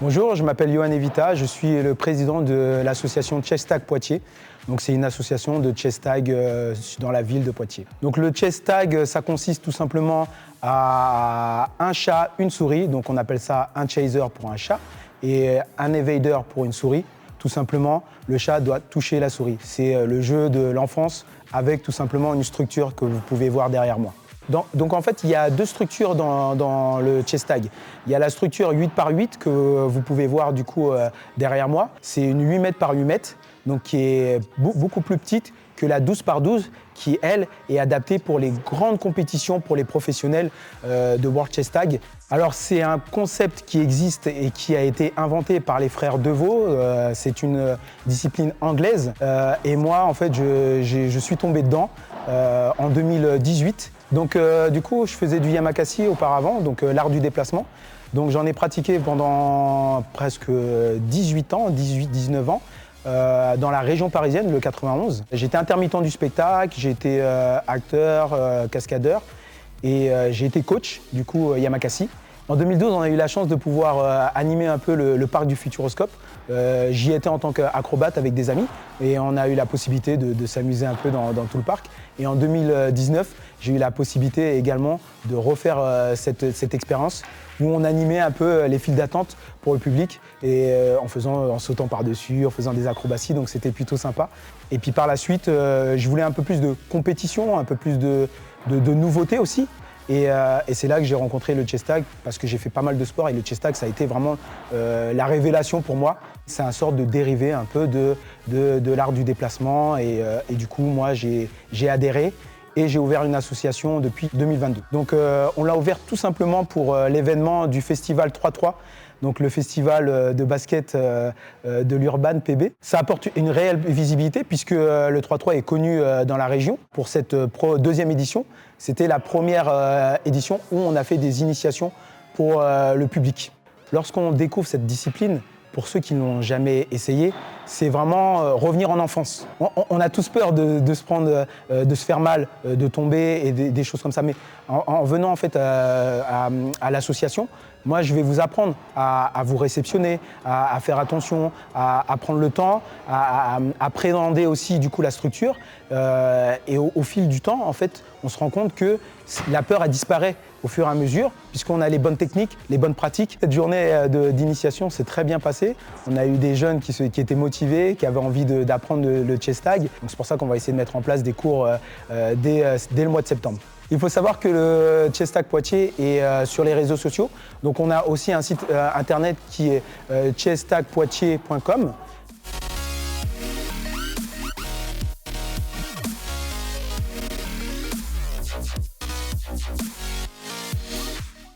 Bonjour, je m'appelle Johan Evita, je suis le président de l'association Chess Tag Poitiers. Donc c'est une association de chess tag dans la ville de Poitiers. Donc le chess tag, ça consiste tout simplement à un chat, une souris. Donc on appelle ça un chaser pour un chat et un evader pour une souris. Tout simplement, le chat doit toucher la souris. C'est le jeu de l'enfance avec tout simplement une structure que vous pouvez voir derrière moi. Donc en fait, il y a deux structures dans le chess tag. Il y a la structure 8 par 8 que vous pouvez voir du coup derrière moi. C'est une 8 mètres par 8 mètres, donc qui est beaucoup plus petite que la 12 par 12 qui, elle, est adaptée pour les grandes compétitions, pour les professionnels de World Chess Tag. Alors c'est un concept qui existe et qui a été inventé par les frères Deveau. C'est une discipline anglaise. Et moi, en fait, je suis tombé dedans en 2018. Donc du coup, je faisais du yamakasi auparavant, donc l'art du déplacement. Donc j'en ai pratiqué pendant presque 18 ans, 18-19 ans, dans la région parisienne, le 91. J'étais intermittent du spectacle, j'ai été acteur, cascadeur et j'ai été coach, du coup yamakasi. En 2012, on a eu la chance de pouvoir animer un peu le parc du Futuroscope. J'y étais en tant qu'acrobate avec des amis et on a eu la possibilité de s'amuser un peu dans tout le parc. Et en 2019, j'ai eu la possibilité également de refaire cette expérience où on animait un peu les files d'attente pour le public et en sautant par-dessus, en faisant des acrobaties, donc c'était plutôt sympa. Et puis par la suite, je voulais un peu plus de compétition, un peu plus de nouveautés aussi. Et c'est là que j'ai rencontré le chess tag parce que j'ai fait pas mal de sport et le chess tag, ça a été vraiment la révélation pour moi. C'est un sorte de dérivé un peu de l'art du déplacement et du coup, moi, j'ai adhéré et j'ai ouvert une association depuis 2022. Donc on l'a ouvert tout simplement pour l'événement du festival 3-3. Donc le festival de basket de l'Urban PB. Ça apporte une réelle visibilité puisque le 3-3 est connu dans la région pour cette deuxième édition. C'était la première édition où on a fait des initiations pour le public. Lorsqu'on découvre cette discipline, pour ceux qui ne l'ont jamais essayé, c'est vraiment revenir en enfance. On a tous peur de se prendre, de se faire mal, de tomber et des choses comme ça. Mais en venant en fait à l'association, moi je vais vous apprendre à vous réceptionner, à faire attention, à prendre le temps, à appréhender aussi du coup la structure. Et au fil du temps, en fait, on se rend compte que la peur elle disparaît au fur et à mesure, puisqu'on a les bonnes techniques, les bonnes pratiques. Cette journée d'initiation s'est très bien passée. On a eu des jeunes qui étaient motivés, qui avaient envie d'apprendre le chess tag. Donc c'est pour ça qu'on va essayer de mettre en place des cours dès le mois de septembre. Il faut savoir que le Chess Tag Poitiers est sur les réseaux sociaux. Donc on a aussi un site internet qui est chesstagpoitiers.com.